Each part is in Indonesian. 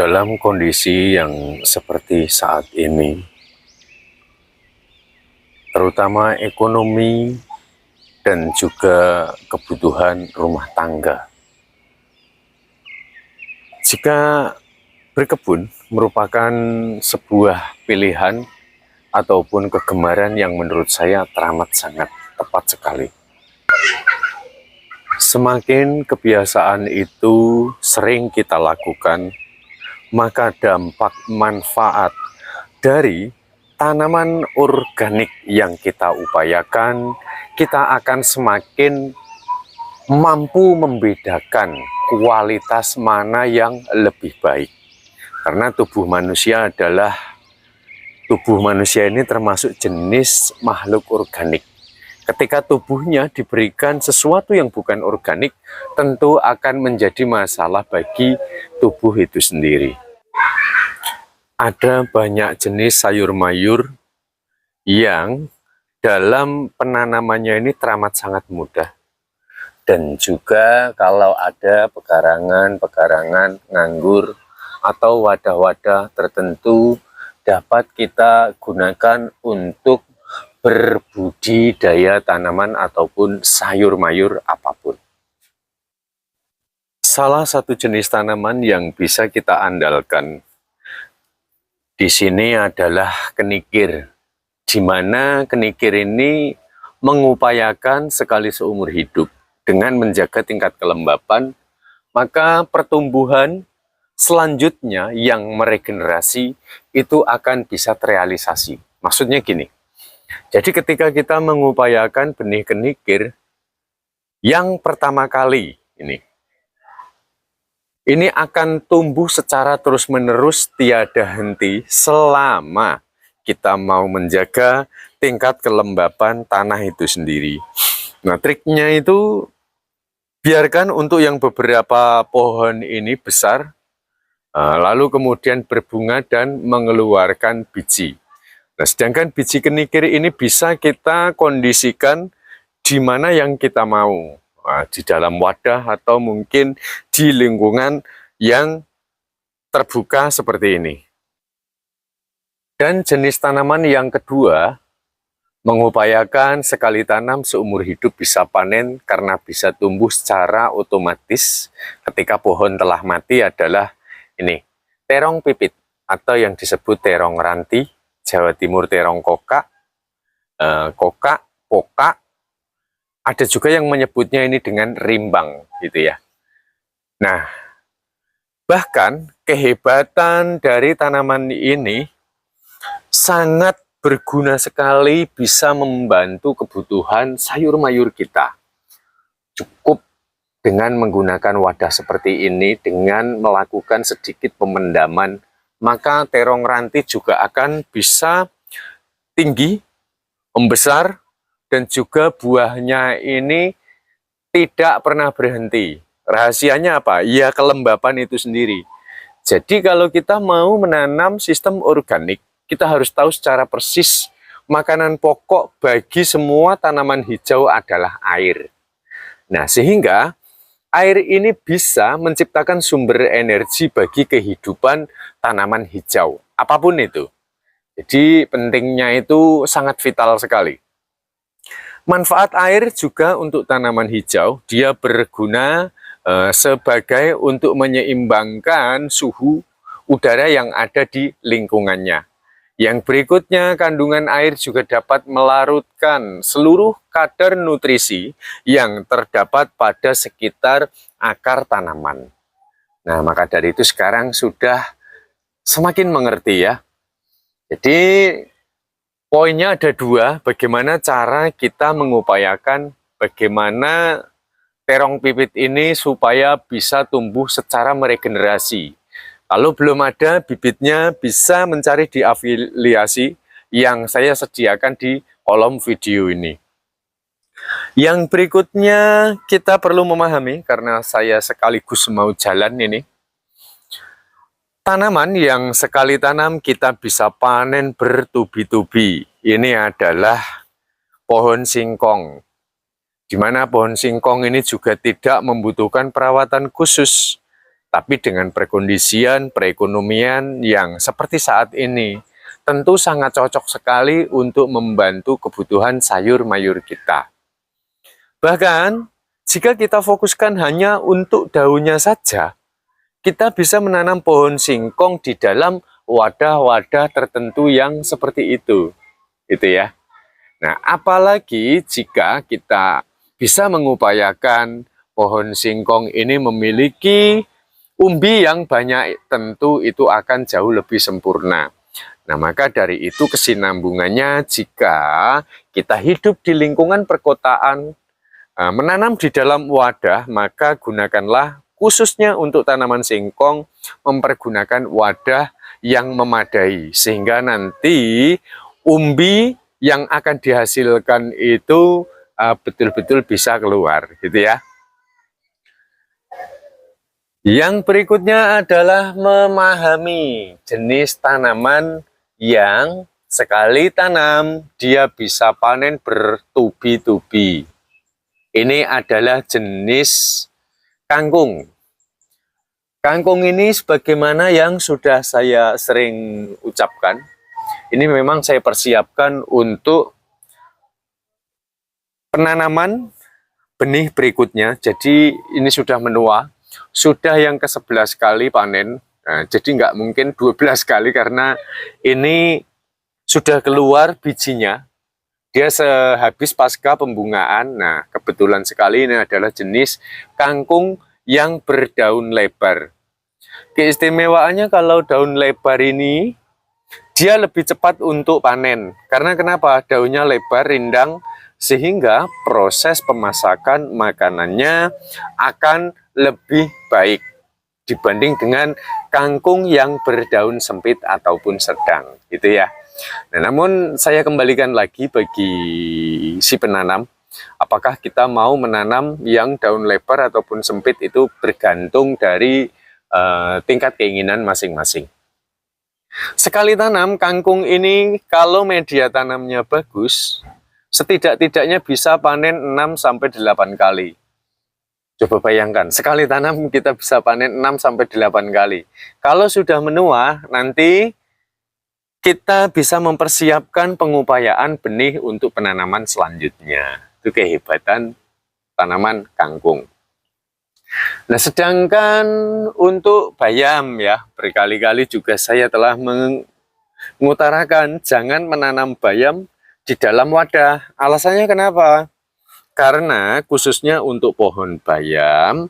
Dalam kondisi yang seperti saat ini, terutama ekonomi dan juga kebutuhan rumah tangga, jika berkebun merupakan sebuah pilihan ataupun kegemaran yang menurut saya teramat sangat tepat sekali. Semakin kebiasaan itu sering kita lakukan, maka dampak manfaat dari tanaman organik yang kita upayakan, kita akan semakin mampu membedakan kualitas mana yang lebih baik. Karena tubuh manusia ini termasuk jenis makhluk organik. Ketika tubuhnya diberikan sesuatu yang bukan organik, tentu akan menjadi masalah bagi tubuh itu sendiri. Ada banyak jenis sayur mayur yang dalam penanamannya ini teramat sangat mudah. Dan juga kalau ada pekarangan nganggur atau wadah-wadah tertentu dapat kita gunakan untuk berbudidaya tanaman ataupun sayur mayur apapun. Salah satu jenis tanaman yang bisa kita andalkan di sini adalah kenikir, di mana kenikir ini mengupayakan sekali seumur hidup dengan menjaga tingkat kelembapan, maka pertumbuhan selanjutnya yang meregenerasi itu akan bisa terrealisasi. Maksudnya gini, jadi ketika kita mengupayakan benih kenikir, yang pertama kali ini akan tumbuh secara terus-menerus tiada henti selama kita mau menjaga tingkat kelembapan tanah itu sendiri. Nah, triknya itu biarkan untuk yang beberapa pohon ini besar, lalu kemudian berbunga dan mengeluarkan biji. Nah, sedangkan biji kenikir ini bisa kita kondisikan di mana yang kita mau. Di dalam wadah atau mungkin di lingkungan yang terbuka seperti ini. Dan jenis tanaman yang kedua, mengupayakan sekali tanam seumur hidup bisa panen karena bisa tumbuh secara otomatis ketika pohon telah mati adalah ini, terong pipit atau yang disebut terong ranti, Jawa Timur terong kokak, pokak, ada juga yang menyebutnya ini dengan rimbang gitu ya. Nah, bahkan kehebatan dari tanaman ini sangat berguna sekali, bisa membantu kebutuhan sayur mayur kita. Cukup dengan menggunakan wadah seperti ini, dengan melakukan sedikit pemendaman, maka terong ranti juga akan bisa tinggi, membesar, dan juga buahnya ini tidak pernah berhenti. Rahasianya apa? Ya kelembapan itu sendiri. Jadi kalau kita mau menanam sistem organik, kita harus tahu secara persis makanan pokok bagi semua tanaman hijau adalah air. Nah, sehingga air ini bisa menciptakan sumber energi bagi kehidupan tanaman hijau, apapun itu. Jadi pentingnya itu sangat vital sekali. Manfaat air juga untuk tanaman hijau, dia berguna sebagai untuk menyeimbangkan suhu udara yang ada di lingkungannya. Yang berikutnya, kandungan air juga dapat melarutkan seluruh kadar nutrisi yang terdapat pada sekitar akar tanaman. Nah, maka dari itu sekarang sudah semakin mengerti ya. Jadi, poinnya ada dua, bagaimana cara kita mengupayakan bagaimana terong pipit ini supaya bisa tumbuh secara meregenerasi. Kalau belum ada bibitnya, bisa mencari di afiliasi yang saya sediakan di kolom video ini. Yang berikutnya kita perlu memahami, karena saya sekaligus mau jalan ini, tanaman yang sekali tanam kita bisa panen bertubi-tubi. Ini adalah pohon singkong, di mana pohon singkong ini juga tidak membutuhkan perawatan khusus. Tapi dengan perkondisian perekonomian yang seperti saat ini, tentu sangat cocok sekali untuk membantu kebutuhan sayur mayur kita. Bahkan, jika kita fokuskan hanya untuk daunnya saja, kita bisa menanam pohon singkong di dalam wadah-wadah tertentu yang seperti itu, gitu ya. Nah, apalagi jika kita bisa mengupayakan pohon singkong ini memiliki umbi yang banyak, tentu itu akan jauh lebih sempurna. Nah, maka dari itu kesinambungannya jika kita hidup di lingkungan perkotaan, menanam di dalam wadah, maka gunakanlah khususnya untuk tanaman singkong, mempergunakan wadah yang memadai, sehingga nanti umbi yang akan dihasilkan itu betul-betul bisa keluar, gitu ya. Yang berikutnya adalah memahami jenis tanaman yang sekali tanam, dia bisa panen bertubi-tubi. Ini adalah jenis kangkung. Kangkung ini sebagaimana yang sudah saya sering ucapkan, ini memang saya persiapkan untuk penanaman benih berikutnya. Jadi ini sudah menua, sudah yang ke-11 kali panen. Nah, jadi nggak mungkin 12 kali karena ini sudah keluar bijinya. Dia sehabis pasca pembungaan. Nah, kebetulan sekali ini adalah jenis kangkung yang berdaun lebar. Keistimewaannya kalau daun lebar ini, dia lebih cepat untuk panen. Karena kenapa? Daunnya lebar, rindang, sehingga proses pemasakan makanannya akan lebih baik dibanding dengan kangkung yang berdaun sempit ataupun sedang, gitu ya. Nah, namun saya kembalikan lagi bagi si penanam, apakah kita mau menanam yang daun lebar ataupun sempit itu bergantung dari tingkat keinginan masing-masing. Sekali tanam kangkung ini, kalau media tanamnya bagus, setidak-tidaknya bisa panen 6-8 kali. Coba bayangkan, sekali tanam kita bisa panen 6-8 kali. Kalau sudah menua, nanti kita bisa mempersiapkan pengupayaan benih untuk penanaman selanjutnya. Itu kehebatan tanaman kangkung. Nah, sedangkan untuk bayam ya, berkali-kali juga saya telah mengutarakan jangan menanam bayam di dalam wadah. Alasannya kenapa? Karena khususnya untuk pohon bayam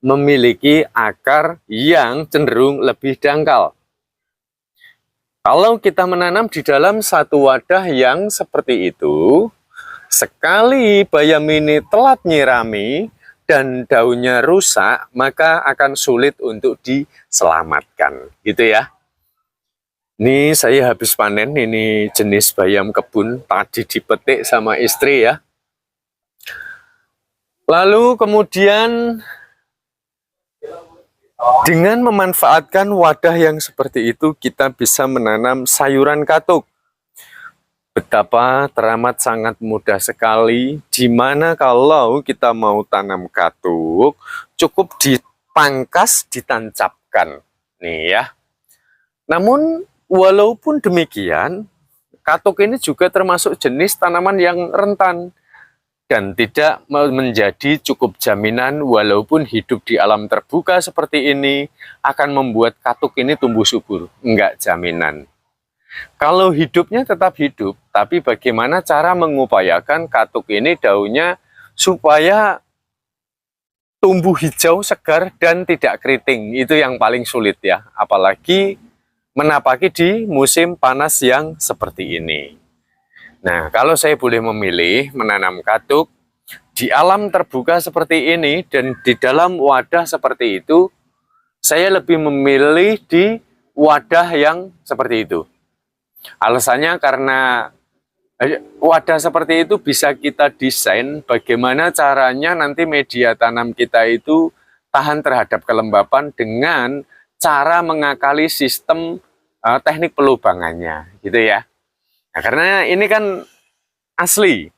memiliki akar yang cenderung lebih dangkal. Kalau kita menanam di dalam satu wadah yang seperti itu, sekali bayam ini telat nyirami dan daunnya rusak, maka akan sulit untuk diselamatkan, gitu ya. Ini saya habis panen, ini jenis bayam kebun, tadi dipetik sama istri ya. Lalu kemudian dengan memanfaatkan wadah yang seperti itu, kita bisa menanam sayuran katuk. Betapa teramat sangat mudah sekali, di mana kalau kita mau tanam katuk, cukup dipangkas, ditancapkan. Nih ya. Namun, walaupun demikian, katuk ini juga termasuk jenis tanaman yang rentan dan tidak menjadi cukup jaminan walaupun hidup di alam terbuka seperti ini akan membuat katuk ini tumbuh subur. Enggak jaminan. Kalau hidupnya tetap hidup, tapi bagaimana cara mengupayakan katuk ini daunnya supaya tumbuh hijau, segar, dan tidak keriting. Itu yang paling sulit ya. Apalagi menapaki di musim panas yang seperti ini. Nah, kalau saya boleh memilih menanam katuk di alam terbuka seperti ini dan di dalam wadah seperti itu, saya lebih memilih di wadah yang seperti itu. Alasannya karena wadah seperti itu bisa kita desain bagaimana caranya nanti media tanam kita itu tahan terhadap kelembapan dengan cara mengakali sistem teknik pelubangannya, gitu ya. Nah, karena ini kan asli,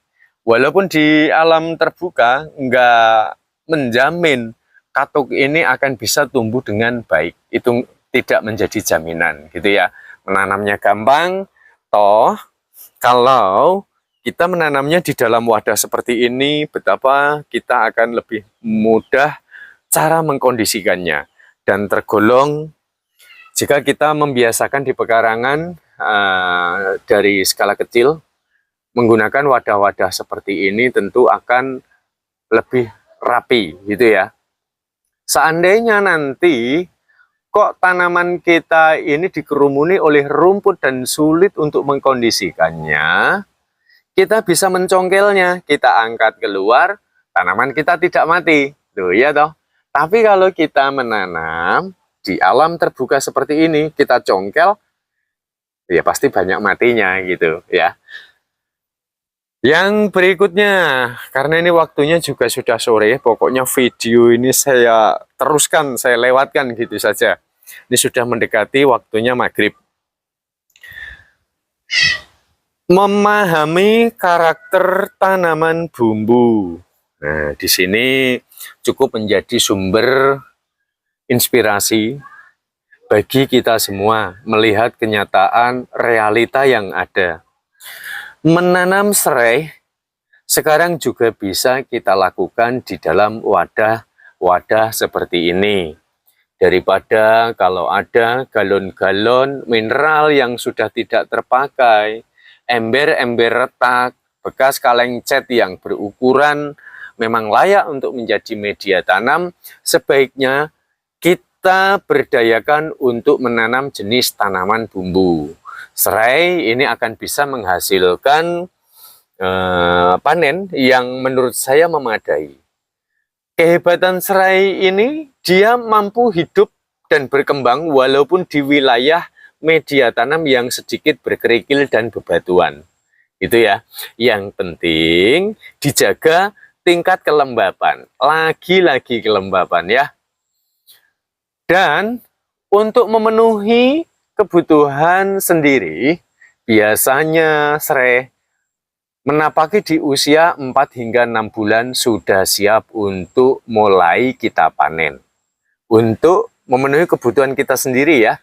walaupun di alam terbuka nggak menjamin katuk ini akan bisa tumbuh dengan baik. Itu tidak menjadi jaminan gitu ya. Menanamnya gampang, toh kalau kita menanamnya di dalam wadah seperti ini, betapa kita akan lebih mudah cara mengkondisikannya. Dan tergolong jika kita membiasakan di pekarangan dari skala kecil, menggunakan wadah-wadah seperti ini tentu akan lebih rapi gitu ya. Seandainya nanti kok tanaman kita ini dikerumuni oleh rumput dan sulit untuk mengkondisikannya, kita bisa mencongkelnya, kita angkat keluar, tanaman kita tidak mati. Loh ya toh. Tapi kalau kita menanam di alam terbuka seperti ini, kita congkel, ya pasti banyak matinya gitu ya. Yang berikutnya, karena ini waktunya juga sudah sore, pokoknya video ini saya teruskan, saya lewatkan gitu saja. Ini sudah mendekati waktunya maghrib. Memahami karakter tanaman bumbu. Nah, di sini cukup menjadi sumber inspirasi bagi kita semua melihat kenyataan realita yang ada. Menanam serai sekarang juga bisa kita lakukan di dalam wadah-wadah seperti ini. Daripada kalau ada galon-galon mineral yang sudah tidak terpakai, ember-ember retak, bekas kaleng cat yang berukuran memang layak untuk menjadi media tanam, sebaiknya kita berdayakan untuk menanam jenis tanaman bumbu. Serai ini akan bisa menghasilkan panen yang menurut saya memadai. Kehebatan serai ini, dia mampu hidup dan berkembang walaupun di wilayah media tanam yang sedikit berkerikil dan bebatuan. Itu ya. Yang penting dijaga tingkat kelembapan. Lagi-lagi kelembapan ya. Dan untuk memenuhi kebutuhan sendiri, biasanya serai menapaki di usia 4 hingga 6 bulan sudah siap untuk mulai kita panen. Untuk memenuhi kebutuhan kita sendiri ya.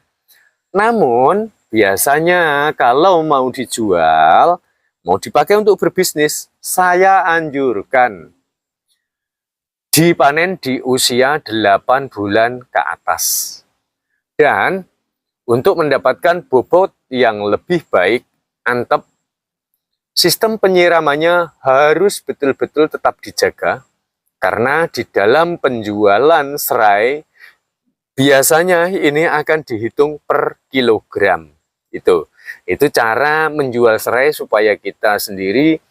Namun, biasanya kalau mau dijual, mau dipakai untuk berbisnis, saya anjurkan dipanen di usia 8 bulan ke atas. Dan untuk mendapatkan bobot yang lebih baik, antep, sistem penyiramannya harus betul-betul tetap dijaga, karena di dalam penjualan serai, biasanya ini akan dihitung per kilogram. Itu cara menjual serai supaya kita sendiri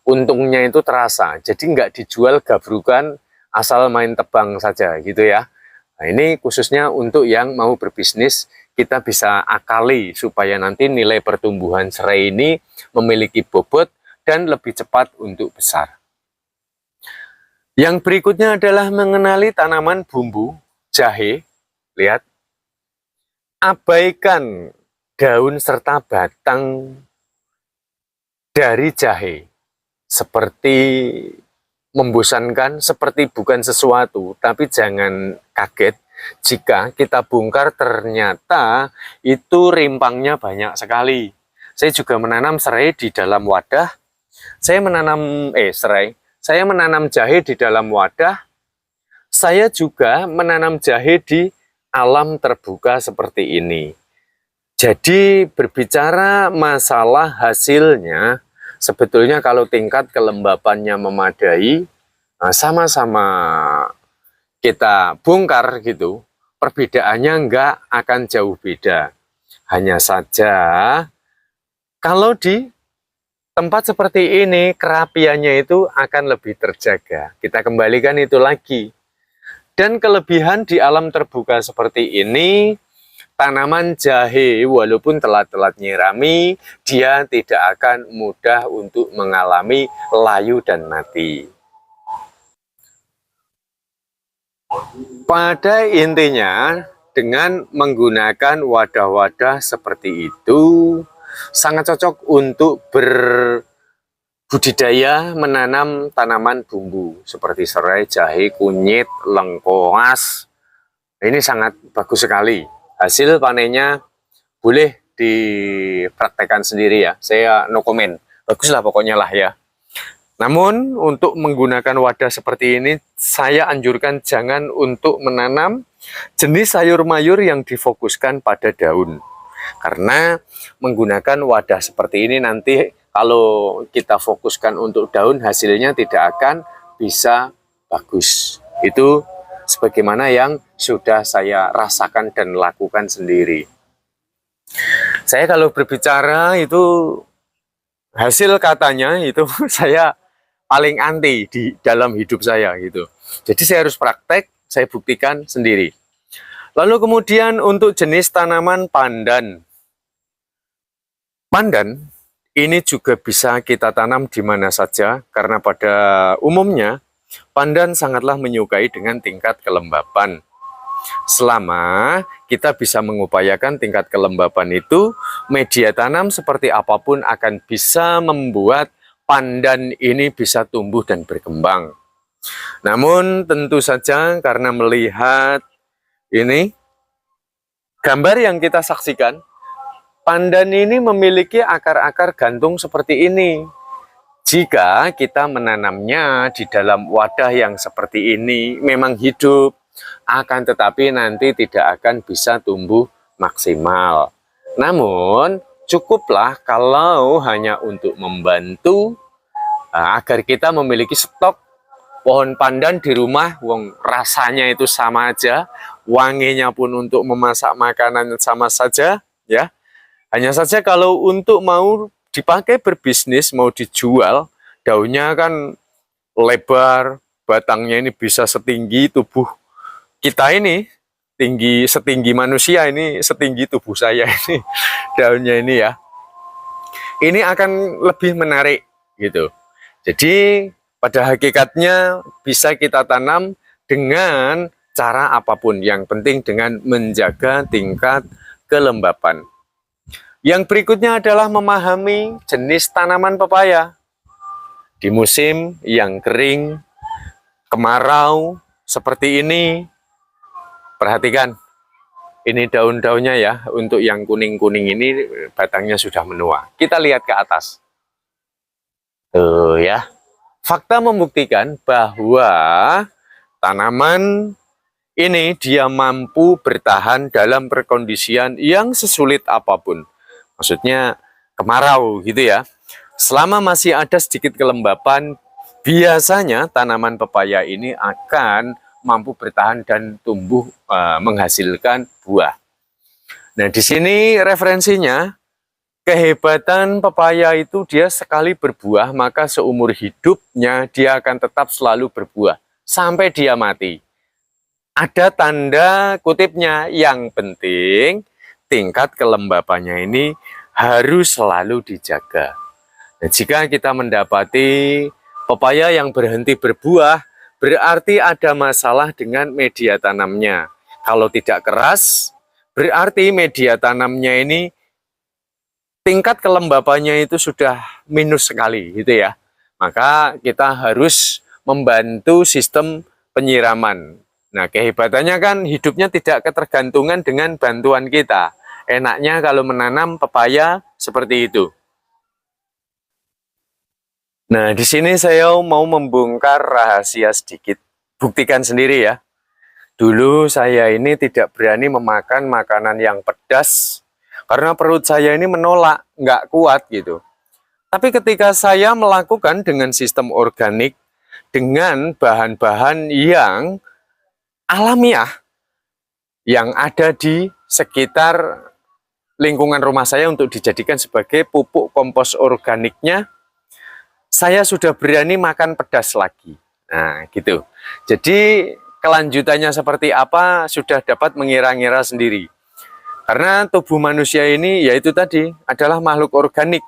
untungnya itu terasa. Jadi nggak dijual gabrukan asal main tebang saja gitu ya. Nah, ini khususnya untuk yang mau berbisnis, kita bisa akali supaya nanti nilai pertumbuhan serai ini memiliki bobot dan lebih cepat untuk besar. Yang berikutnya adalah mengenali tanaman bumbu jahe. Lihat, abaikan daun serta batang dari jahe. Seperti membosankan, seperti bukan sesuatu, tapi jangan kaget jika kita bongkar ternyata itu rimpangnya banyak sekali. Saya juga menanam serai di dalam wadah. Saya menanam jahe di dalam wadah. Saya juga menanam jahe di alam terbuka seperti ini. Jadi berbicara masalah hasilnya, sebetulnya kalau tingkat kelembapannya memadai, sama-sama kita bongkar gitu, perbedaannya nggak akan jauh beda. Hanya saja, kalau di tempat seperti ini, kerapiannya itu akan lebih terjaga. Kita kembalikan itu lagi. Dan kelebihan di alam terbuka seperti ini, tanaman jahe walaupun telat-telat nyirami, dia tidak akan mudah untuk mengalami layu dan mati. Pada intinya, dengan menggunakan wadah-wadah seperti itu, sangat cocok untuk budidaya menanam tanaman bumbu seperti serai, jahe, kunyit, lengkoas. Ini sangat bagus sekali. Hasil panennya boleh dipraktekkan sendiri ya. Saya no comment. Baguslah pokoknya lah ya. Namun untuk menggunakan wadah seperti ini, saya anjurkan jangan untuk menanam jenis sayur mayur yang difokuskan pada daun. Karena menggunakan wadah seperti ini nanti kalau kita fokuskan untuk daun, hasilnya tidak akan bisa bagus. Itu sebagaimana yang sudah saya rasakan dan lakukan sendiri. Saya kalau berbicara itu hasil katanya itu saya paling anti di dalam hidup saya gitu. Jadi saya harus praktek, saya buktikan sendiri. Lalu kemudian untuk jenis tanaman pandan. Pandan ini juga bisa kita tanam di mana saja karena pada umumnya pandan sangatlah menyukai dengan tingkat kelembapan. Selama kita bisa mengupayakan tingkat kelembapan itu, media tanam seperti apapun akan bisa membuat pandan ini bisa tumbuh dan berkembang. Namun tentu saja karena melihat ini gambar yang kita saksikan, pandan ini memiliki akar-akar gantung seperti ini. Jika kita menanamnya di dalam wadah yang seperti ini, memang hidup, akan tetapi nanti tidak akan bisa tumbuh maksimal. Namun cukuplah kalau hanya untuk membantu agar kita memiliki stok pohon pandan di rumah, wong rasanya itu sama aja, wanginya pun untuk memasak makanan sama saja, ya. Hanya saja kalau untuk mau dipakai berbisnis, mau dijual, daunnya kan lebar, batangnya ini bisa setinggi tubuh kita ini, setinggi manusia ini, setinggi tubuh saya ini, daunnya ini ya. Ini akan lebih menarik gitu. Jadi pada hakikatnya bisa kita tanam dengan cara apapun. Yang penting dengan menjaga tingkat kelembapan. Yang berikutnya adalah memahami jenis tanaman pepaya. Di musim yang kering, kemarau, seperti ini, perhatikan. Ini daun-daunnya ya, untuk yang kuning-kuning ini batangnya sudah menua. Kita lihat ke atas. Tuh ya. Fakta membuktikan bahwa tanaman ini dia mampu bertahan dalam perkondisian yang sesulit apapun. Maksudnya kemarau gitu ya. Selama masih ada sedikit kelembapan, biasanya tanaman pepaya ini akan mampu bertahan dan tumbuh menghasilkan buah. Nah, di sini referensinya, kehebatan pepaya itu dia sekali berbuah, maka seumur hidupnya dia akan tetap selalu berbuah sampai dia mati. Ada tanda kutipnya, yang penting tingkat kelembapannya ini harus selalu dijaga. Nah, jika kita mendapati pepaya yang berhenti berbuah, berarti ada masalah dengan media tanamnya. Kalau tidak keras, berarti media tanamnya ini tingkat kelembapannya itu sudah minus sekali gitu ya. Maka kita harus membantu sistem penyiraman. Nah, kehebatannya kan hidupnya tidak ketergantungan dengan bantuan kita. Enaknya kalau menanam pepaya seperti itu. Nah, di sini saya mau membongkar rahasia sedikit. Buktikan sendiri ya. Dulu saya ini tidak berani memakan makanan yang pedas karena perut saya ini menolak, nggak kuat gitu. Tapi ketika saya melakukan dengan sistem organik, dengan bahan-bahan yang alamiah, yang ada di sekitar lingkungan rumah saya untuk dijadikan sebagai pupuk kompos organiknya, saya sudah berani makan pedas lagi. Nah, gitu. Jadi, kelanjutannya seperti apa sudah dapat mengira-ngira sendiri. Karena tubuh manusia ini, yaitu tadi, adalah makhluk organik.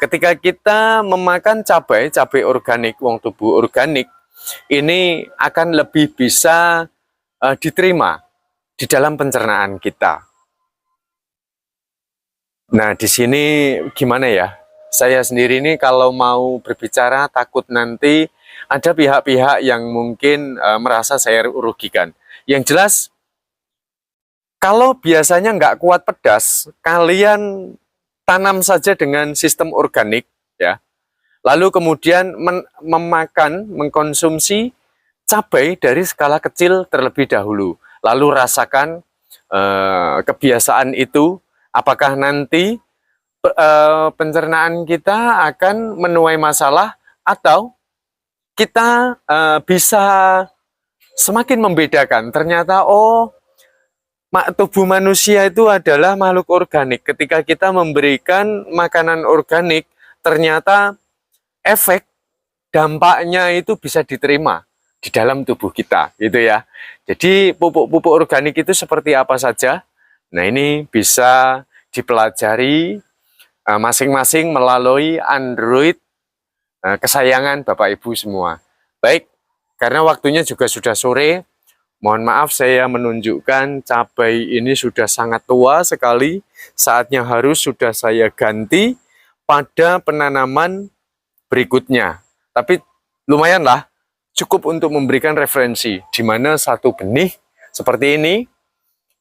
Ketika kita memakan cabai organik, wong tubuh organik, ini akan lebih bisa diterima di dalam pencernaan kita. Nah, di sini gimana ya? saya sendiri ini kalau mau berbicara takut nanti ada pihak-pihak yang mungkin merasa saya rugikan. Yang jelas, kalau biasanya nggak kuat pedas, kalian tanam saja dengan sistem organik, ya. Lalu kemudian mengkonsumsi cabai dari skala kecil terlebih dahulu. Lalu rasakan kebiasaan itu, apakah nanti pencernaan kita akan menuai masalah atau kita bisa semakin membedakan. Ternyata, oh, tubuh manusia itu adalah makhluk organik. Ketika kita memberikan makanan organik, ternyata efek dampaknya itu bisa diterima di dalam tubuh kita, gitu ya. Jadi pupuk-pupuk organik itu seperti apa saja? Nah, ini bisa dipelajari masing-masing melalui Android kesayangan Bapak Ibu semua. Baik, karena waktunya juga sudah sore, mohon maaf saya menunjukkan cabai ini sudah sangat tua sekali, saatnya harus sudah saya ganti pada penanaman berikutnya. Tapi lumayanlah, cukup untuk memberikan referensi, di mana satu benih seperti ini,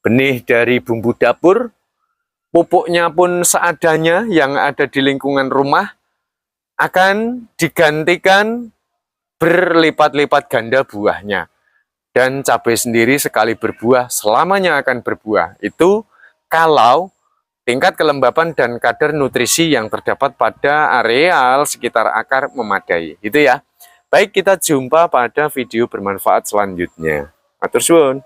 benih dari bumbu dapur, pupuknya pun seadanya yang ada di lingkungan rumah, akan digantikan berlipat-lipat ganda buahnya. Dan cabai sendiri sekali berbuah, selamanya akan berbuah. Itu kalau tingkat kelembapan dan kadar nutrisi yang terdapat pada areal sekitar akar memadai. Itu ya. Baik, kita jumpa pada video bermanfaat selanjutnya. Matur suwun.